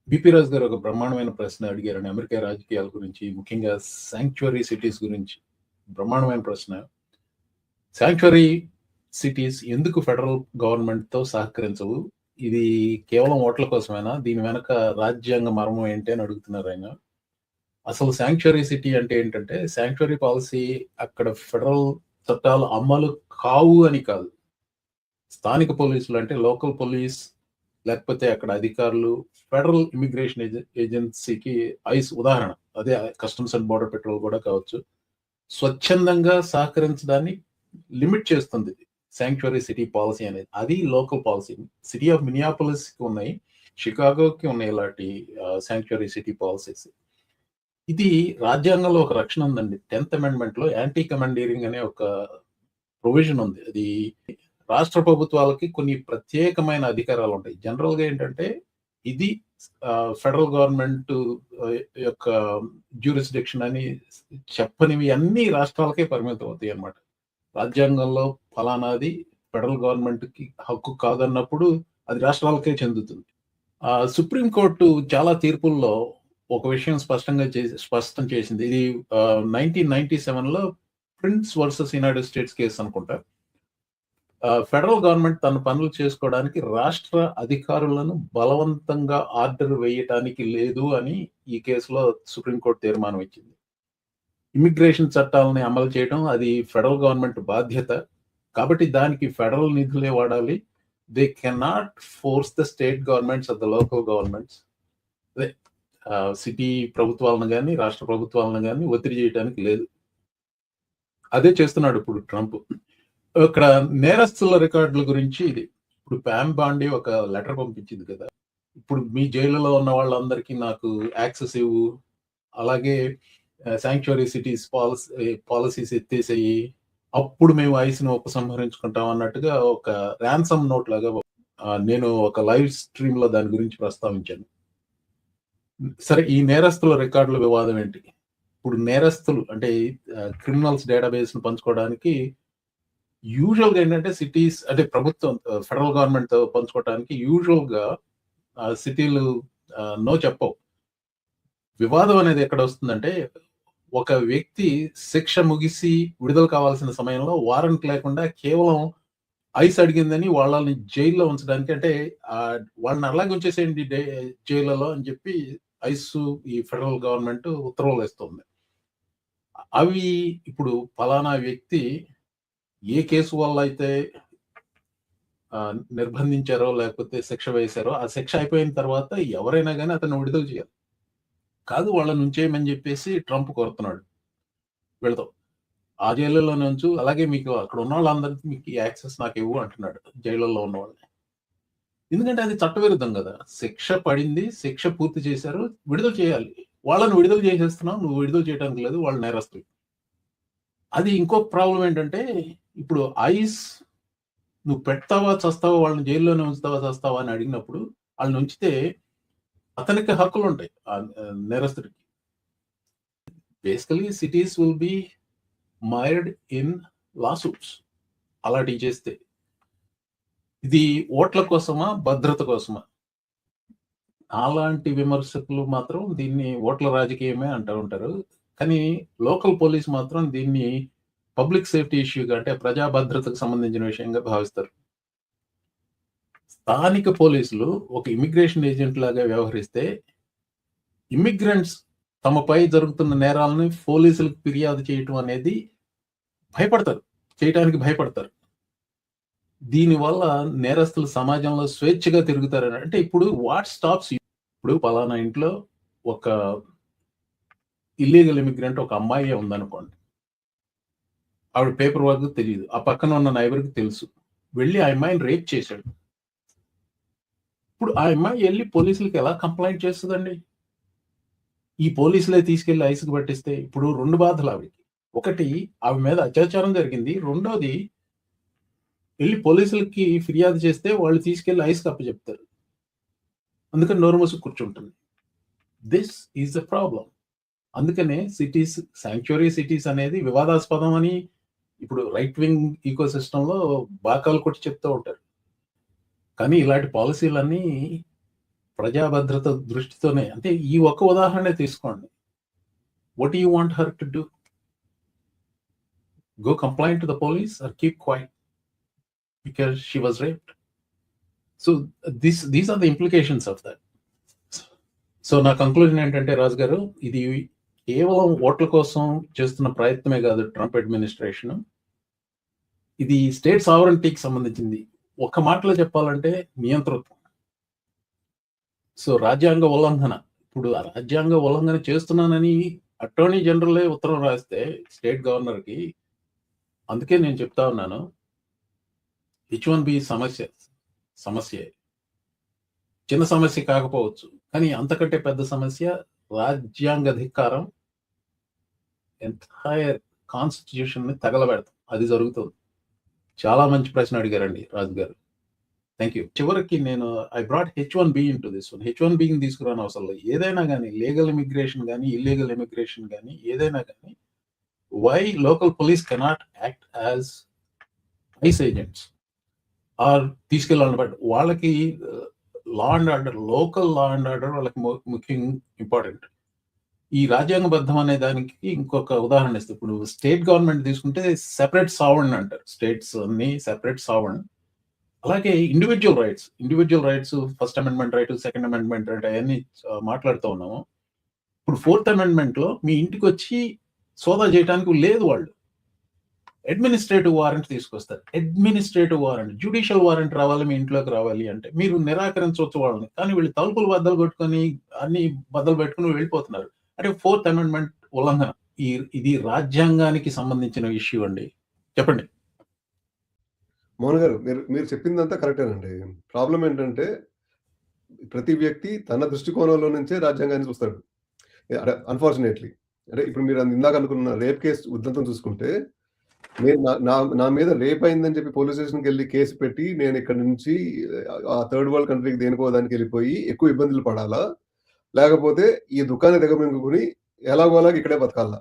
BP రాజు గారు ఒక బ్రహ్మాండమైన ప్రశ్న అడిగారండి అమెరికా రాజకీయాల గురించి, ముఖ్యంగా శాంక్చురీ సిటీస్ గురించి. బ్రహ్మాండమైన ప్రశ్న. శాంక్చురీ సిటీస్ ఎందుకు ఫెడరల్ గవర్నమెంట్‌తో సహకరించవు? ఇది కేవలం ఓట్ల కోసమేనా? దీని వెనక రాజ్యాంగ మర్మం ఏంటి అని అడుగుతున్నారాయన. అసలు శాంక్చురీ సిటీ అంటే ఏంటంటే, శాంక్చురీ పాలిసీ అక్కడ ఫెడరల్ చట్టాలు అమలు కావు అని కాదు. స్థానిక పోలీసులు అంటే లోకల్ పోలీస్, లేకపోతే అక్కడ అధికారులు, ఫెడరల్ ఇమిగ్రేషన్ ఏజెన్సీకి ఐస్ ఉదాహరణ. అదే కస్టమ్స్ అండ్ బోర్డర్ పెట్రోల్ కూడా కావచ్చు. స్వచ్ఛందంగా సహకరించడాన్ని లిమిట్ చేస్తుంది శాంక్చురీ సిటీ పాలసీ అనేది. అది లోకల్ పాలసీ. సిటీ ఆఫ్ మినియాపోలిస్‌కి ఉన్నాయి. షికాగోకి ఉన్నాయి ఇలాంటి శాంక్చురీ సిటీ పాలసీస్. ఇది రాజ్యాంగంలో ఒక రక్షణ ఉందండి. 10th అమెండ్మెంట్‌లో యాంటీ కమాండీరింగ్ అనే ఒక ప్రొవిజన్ ఉంది. అది రాష్ట్ర ప్రభుత్వాలకి కొన్ని ప్రత్యేకమైన అధికారాలు ఉంటాయి. జనరల్‌గా ఏంటంటే ఇది ఫెడరల్ గవర్నమెంట్ యొక్క జ్యూరిస్డిక్షన్ అని చెప్పనివి అన్ని రాష్ట్రాలకే పరిమితం అవుతాయి అన్నమాట. రాజ్యాంగంలో ఫలానాది ఫెడరల్ గవర్నమెంట్‌కి హక్కు కాదన్నప్పుడు అది రాష్ట్రాలకే చెందుతుంది. సుప్రీం కోర్టు చాలా తీర్పుల్లో ఒక విషయం స్పష్టం చేసింది. ఇది 1997లో ప్రిన్స్ వర్సెస్ యునైటెడ్ స్టేట్స్ కేసు అనుకుంటా. ఫెడరల్ గవర్నమెంట్ తన పనులు చేసుకోవడానికి రాష్ట్ర అధికారులను బలవంతంగా ఆర్డర్ వేయటానికి లేదు అని ఈ కేసులో సుప్రీంకోర్టు తీర్మానం ఇచ్చింది. ఇమిగ్రేషన్ చట్టాలని అమలు చేయడం అది ఫెడరల్ గవర్నమెంట్ బాధ్యత. కాబట్టి దానికి ఫెడరల్ నిధులే వాడాలి. They cannot force the state governments or the local governments, అదే సిటీ ప్రభుత్వాలను కానీ రాష్ట్ర ప్రభుత్వాలను కానీ ఒత్తిడి చేయడానికి లేదు. అదే చేస్తున్నాడు ఇప్పుడు ట్రంప్. ఇక్కడ నేరస్తుల రికార్డుల గురించి ఇది. ఇప్పుడు ప్యామ్ బాండి ఒక లెటర్ పంపించింది కదా, ఇప్పుడు మీ జైలులో ఉన్న వాళ్ళందరికీ నాకు యాక్సెస్ ఇవ్వు, అలాగే శాంక్చురీ సిటీస్ పాలసీస్ ఎత్తేసేయి, అప్పుడు మేము ఐస్‌ని ఉపసంహరించుకుంటాం అన్నట్టుగా ఒక ర్యాన్సమ్ నోట్ లాగా నేను ఒక లైవ్ స్ట్రీమ్ లో దాని గురించి ప్రస్తావించాను. సరే, ఈ నేరస్తుల రికార్డుల వివాదం ఏంటి? ఇప్పుడు నేరస్తులు అంటే క్రిమినల్స్ డేటాబేస్ ను పంచుకోవడానికి యూజువల్ గా ఏంటంటే సిటీస్ అంటే ప్రభుత్వం ఫెడరల్ గవర్నమెంట్ తో పంచుకోవడానికి యూజువల్ గా సిటీలు నో చెప్పవు. వివాదం అనేది ఎక్కడ వస్తుందంటే, ఒక వ్యక్తి శిక్ష ముగిసి విడుదల కావాల్సిన సమయంలో వారెంట్ లేకుండా కేవలం ఐస్ అడిగిందని వాళ్ళని జైల్లో ఉంచడానికి, అంటే వాళ్ళని అలాగే ఉంచేసేయండి జైల్లో అని చెప్పి ఐస్ ఈ ఫెడరల్ గవర్నమెంట్ ఉత్తర్వులు వేస్తుంది. అవి ఇప్పుడు ఫలానా వ్యక్తి ఏ కేసు వల్ల అయితే నిర్బంధించారో లేకపోతే శిక్ష వేశారో ఆ శిక్ష అయిపోయిన తర్వాత ఎవరైనా కానీ అతన్ని విడుదల చేయాలి. కాదు వాళ్ళని ఉంచేయమని చెప్పేసి ట్రంప్ కోరుతున్నాడు. వీళ్ళతో ఆ జైలులో నుంచు, అలాగే మీకు అక్కడ ఉన్న వాళ్ళందరికీ మీకు యాక్సెస్ నాకు ఇవ్వు అంటున్నాడు జైలులో ఉన్న వాళ్ళని. ఎందుకంటే అది చట్టవిరుద్ధం కదా. శిక్ష పడింది, శిక్ష పూర్తి చేశారు, విడుదల చేయాలి. వాళ్ళని విడుదల చేసేస్తున్నావు, నువ్వు విడుదల చేయడానికి లేదు, వాళ్ళు నేరస్తులు. అది ఇంకొక ప్రాబ్లం ఏంటంటే, ఇప్పుడు ఐస్ నువ్వు పెడతావా చస్తావా, వాళ్ళని జైల్లోనే ఉంచుతావా చస్తావా అని అడిగినప్పుడు వాళ్ళని ఉంచితే అతనికి హక్కులు ఉంటాయి నేరస్తుడికి. Basically cities will be mired in lawsuits అలాంటివి చేస్తే. ఇది ఓట్ల కోసమా భద్రత కోసమా? అలాంటి విమర్శకులు మాత్రం దీన్ని ఓట్ల రాజకీయమే అంటూ ఉంటారు. కానీ లోకల్ పోలీస్ మాత్రం దీన్ని పబ్లిక్ సేఫ్టీ ఇష్యూగా, అంటే ప్రజా భద్రతకు సంబంధించిన విషయంగా భావిస్తారు. స్థానిక పోలీసులు ఒక ఇమిగ్రేషన్ ఏజెంట్ లాగా వ్యవహరిస్తే ఇమిగ్రెంట్స్ తమపై జరుగుతున్న నేరాలను పోలీసులకు ఫిర్యాదు చేయటం అనేది చేయటానికి భయపడతారు. దీనివల్ల నేరస్తులు సమాజంలో స్వేచ్ఛగా తిరుగుతారని. అంటే ఇప్పుడు వాట్ స్టాప్స్, ఇప్పుడు పలానా ఇంట్లో ఒక ఇల్లీగల్ ఇమిగ్రెంట్ ఒక అమ్మాయి ఉందనుకోండి, ఆవిడ పేపర్ వర్క్ తెలియదు, ఆ పక్కన ఉన్న నైబర్కి తెలుసు, వెళ్ళి ఆ అమ్మాయిని రేప్ చేశాడు. ఇప్పుడు ఆ అమ్మాయి వెళ్ళి పోలీసులకి ఎలా కంప్లైంట్ చేస్తుందండి? ఈ పోలీసులే తీసుకెళ్లి ఐసుకు పట్టిస్తే ఇప్పుడు 2 బాధలు ఆవిడకి. ఒకటి, ఆవిడ మీద అత్యాచారం జరిగింది. రెండోది, వెళ్ళి పోలీసులకి ఫిర్యాదు చేస్తే వాళ్ళు తీసుకెళ్లి ఐస్కి అప్పచెప్తారు. అందుకని నోరు మూసుకు కూర్చుంటుంది. This is the problem. అందుకనే సిటీస్, శాంక్చురీ సిటీస్ అనేది వివాదాస్పదం అని ఇప్పుడు రైట్ వింగ్ ఈకో సిస్టంలో బాకాలు కొట్టి చెప్తూ ఉంటారు. కానీ ఇలాంటి పాలసీలన్నీ ప్రజా భద్రత దృష్టితోనే, అంటే ఈ ఒక్క ఉదాహరణ తీసుకోండి. What you want her to do? Go complain to the police or keep quiet because she was raped? So these are the implications of that. So నా కంక్లూజన్ ఏంటంటే రాజు గారు, ఇది కేవలం ఓట్ల కోసం చేస్తున్న ప్రయత్నమే కాదు ట్రంప్ అడ్మినిస్ట్రేషన్. ఇది స్టేట్ సావరెంటీకి సంబంధించింది. ఒక్క మాటలో చెప్పాలంటే నియంతృత్వం. సో రాజ్యాంగ ఉల్లంఘన. ఇప్పుడు ఆ రాజ్యాంగ ఉల్లంఘన చేస్తున్నానని అటార్నీ జనరలే ఉత్తరం రాస్తే స్టేట్ గవర్నర్కి, అందుకే నేను చెప్తా ఉన్నాను, H1B సమస్య చిన్న సమస్య కాకపోవచ్చు, కానీ అంతకంటే పెద్ద సమస్య రాజ్యాంగ ధిక్కారం. ఎంటైర్ కాన్స్టిట్యూషన్ ని తగలబెడతాం. అది జరుగుతుంది. చాలా మంచి ప్రశ్న అడిగారండి రాజు గారు. Thank you. చివరికి నేను I brought H1B into this one. H1Bని తీసుకురాని అవసరం లేదు. ఏదైనా కానీ, లీగల్ ఇమిగ్రేషన్ కానీ, ఇల్లీగల్ ఇమిగ్రేషన్ కానీ, ఏదైనా కానీ, why local police cannot act as ICE agents or తీసుకెళ్ళాలి. బట్ వాళ్ళకి law and order, local law and order వాళ్ళకి ముఖ్యం, ఇంపార్టెంట్. ఈ రాజ్యాంగబద్ధం అనే దానికి ఇంకొక ఉదాహరణ ఇస్తే, ఇప్పుడు స్టేట్ గవర్నమెంట్ తీసుకుంటే సెపరేట్ సావరన్ అంటారు. స్టేట్స్ అన్ని సెపరేట్ సావరన్. అలాగే individual rights, first amendment right, second amendment right, అవన్నీ మాట్లాడుతూ ఉన్నాము. ఇప్పుడు 4th అమెండ్మెంట్ లో మీ ఇంటికి వచ్చి సోదా చేయడానికి లేదు. వాళ్ళు అడ్మినిస్ట్రేటివ్ వారెంట్ తీసుకొస్తారు. అడ్మినిస్ట్రేటివ్ వారెంట్, జ్యుడిషియల్ వారెంట్ రావాలి, మీ ఇంట్లోకి రావాలి అంటే మీరు నిరాకరించవచ్చు వాళ్ళని. కానీ వీళ్ళు తలుపులు బద్దలు కొట్టుకొని, అన్ని బద్దలు పెట్టుకుని వెళ్ళిపోతున్నారు. అంటే 4th అమెండ్మెంట్ ఉల్లంఘన. ఇది రాజ్యాంగానికి సంబంధించిన ఇష్యూ అండి. చెప్పండి మోహన్ గారు. మీరు చెప్పిందంతా కరెక్టేనండి. ప్రాబ్లం ఏంటంటే ప్రతి వ్యక్తి తన దృష్టికోణంలో నుంచే రాజ్యాంగాన్ని చూస్తాడు. అన్ఫార్చునేట్లీ. అంటే ఇప్పుడు మీరు ఇందాక అనుకున్న రేప్ కేసు ఉదంతం చూసుకుంటే, నేను నా మీద రేప్ అయిందని చెప్పి పోలీస్ స్టేషన్కి వెళ్ళి కేసు పెట్టి, నేను ఇక్కడ నుంచి ఆ థర్డ్ వరల్డ్ కంట్రీకి దేనికో దానికి వెళ్ళిపోయి ఎక్కువ ఇబ్బందులు పడాలా, లేకపోతే ఈ దుకాణం దిగమింగుకుని ఎలాగోలాగా ఇక్కడే బతకాలా?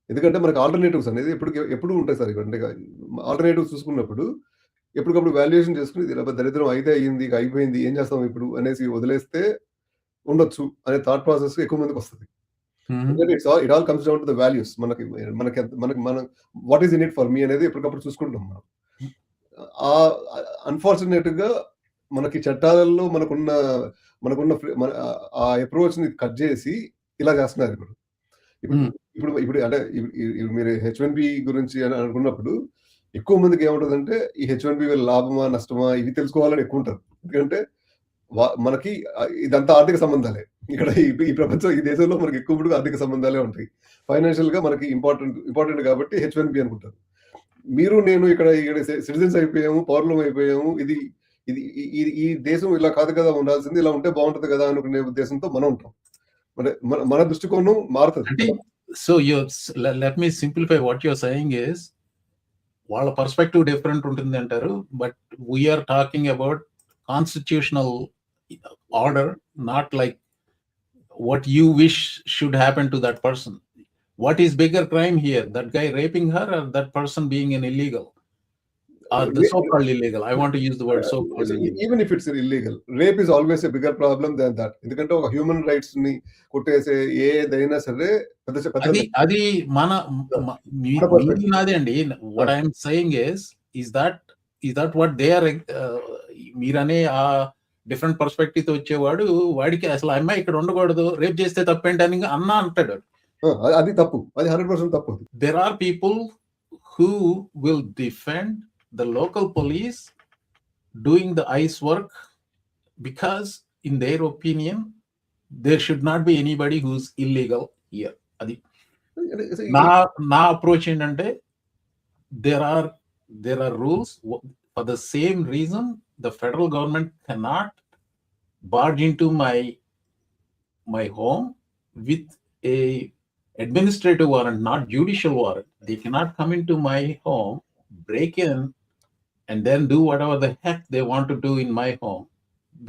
ఎందుకంటే మనకు ఆల్టర్నేటివ్స్ అనేది ఎప్పుడు ఉంటాయి సార్. అంటే ఆల్టర్నేటివ్స్ చూసుకున్నప్పుడు ఎప్పటికప్పుడు వాల్యుయేషన్ చేసుకుని, దరిద్రం అయితే అయ్యింది, అయిపోయింది, ఏం చేస్తాం ఇప్పుడు అనేసి వదిలేస్తే ఉండొచ్చు అనే థాట్ ప్రాసెస్ ఎక్కువ మందికి వస్తుంది. It all comes down to the values. మనం what is in it for me అనేది ఎప్పటికప్పుడు చూసుకుంటాం మనం. అన్ఫార్చునేట్ గా మనకి చట్టాలలో మనకున్న ఆ అప్రోచ్ ని కట్ చేసి ఇలా చేస్తున్నారు ఇప్పుడు అంటే మీరు H1B గురించి అని అనుకున్నప్పుడు ఎక్కువ మందికి ఏముంటుందంటే, ఈ H1B వల్ల లాభమా నష్టమా ఇవి తెలుసుకోవాలని ఎక్కువ ఉంటారు. ఎందుకంటే మనకి ఇదంతా ఆర్థిక సంబంధాలే. ఇక్కడ ఈ ప్రపంచం, ఈ దేశంలో మనకి ఎక్కువ ఆర్థిక సంబంధాలే ఉంటాయి. ఫైనాన్షియల్ గా మనకి ఇంపార్టెంట్ కాబట్టి H1B అనుకుంటారు. మీరు నేను ఇక్కడ సిటిజన్స్ అయిపోయాము, పౌరులం అయిపోయాము, ఇది ఈ దేశం ఇలా కాదు కదా ఉండాల్సింది, ఇలా ఉంటే బాగుంటది కదా అనుకునే ఉద్దేశంతో మనం ఉంటాం. మన దృష్టికోణం మారుతుంది. So let me simplify. What you're saying is, వాళ్ళ పర్స్పెక్టివ్ డిఫరెంట్ ఉంటుంది అంటారు, but we're talking about constitutional order, not like what you wish should happen to that person. What is bigger crime here, that guy raping her or that person being an illegal, or the so-called illegal? I want to use the word so-called illegal. Even if it's illegal, rape is always a bigger problem than that. ఎందుకంటే ఒక human rights ని కొట్టేసే ఏదైనా సరే అది మన నాదే అండి. What I am saying is that what they are, మీరనే ఆ డిఫరెంట్ పర్స్పెక్టివ్ తో వచ్చేవాడు, వాడికి అసలు అమ్మాయి ఇక్కడ ఉండకూడదు, రేప్ చేస్తే తప్పేంటని అన్నా అంటాడు. అది తప్పు. అది 100% తప్పు. There are people who will defend the local police doing the ICE work because in their opinion there should not be anybody who's illegal here. అది నా అప్రోచ్ ఏంటంటే, there are rules. For the same reason, the federal government cannot barge into my home with a administrative warrant, not judicial warrant. They cannot come into my home, break in, and then do whatever the heck they want to do in my home,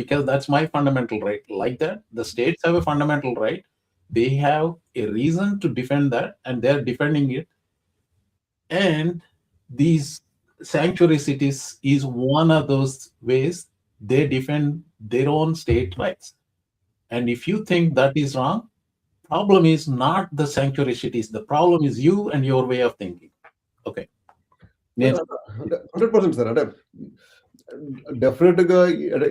because that's my fundamental right. Like that, the states have a fundamental right. They have a reason to defend that, and they're defending it. And these sanctuary cities is one of those ways they defend their own state rights. And if you think that is wrong, problem is not the sanctuary cities. The problem is you and your way of thinking. Okay. నేను 100% sir. అంటే డెఫినెట్‌గా అంటే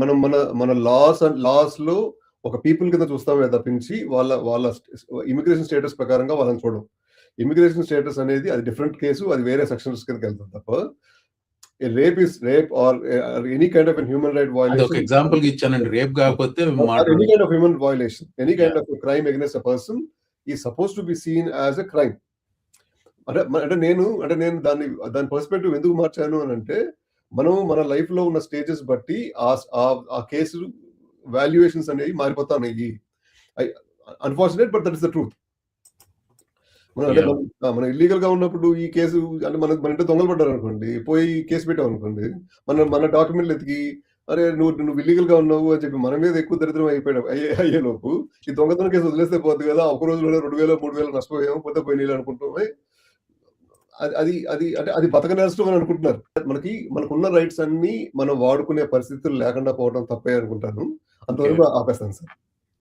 మనం మన లాస్‌లో ఒక people కింద చూస్తామే తప్పించి వాళ్ళ ఇమిగ్రేషన్ స్టేటస్ ప్రకారంగా వాళ్ళని చూడం. ఇమిగ్రేషన్ స్టేటస్ అనేది అది డిఫరెంట్ కేసు. అది వేరే సెక్షన్స్ కిందకెళ్తది తప్ప rape is rape or any kind of human right ఒక వయలేషన్. ఎగ్జాంపుల్ ఇచ్చానండి. రేప్ కాకపోతే any kind of human violation, any kind of crime against a person is suppose to be seen as a crime. అంటే నేను దాని perspective ఎందుకు మార్చాను అని అంటే, మనం మన లైఫ్ లో ఉన్న స్టేజెస్ బట్టి ఆ కేసు వాల్యుయేషన్స్ అనేవి మారిపోతా ఉన్నాయి. Unfortunate but that is the truth. మనం ఇల్లీగల్ గా ఉన్నప్పుడు ఈ కేసు అంటే మన ఇంట్లో దొంగలు పడ్డారు అనుకోండి, పోయి కేసు పెట్టాం అనుకోండి, మన డాక్యుమెంట్లు ఎతికి అరే నువ్వు ఇల్లీగల్ గా ఉన్నావు అని చెప్పి మన మీద ఎక్కువ దరిద్రం అయ్యేలోపు ఈ దొంగతనం కేసు వదిలేస్తే పోద్ది కదా, ఒక రోజులో 2,000 3,000 నష్టపోయాము, పోతే పోయినాయి అనుకుంటామే. అది బతక నేర్చడం అని అనుకుంటున్నారు. మనకున్న రైట్స్ అన్ని మనం వాడుకునే పరిస్థితులు లేకుండా పోవడం తప్పే అనుకుంటాను. అంతవరకు ఆపేస్తాను సార్.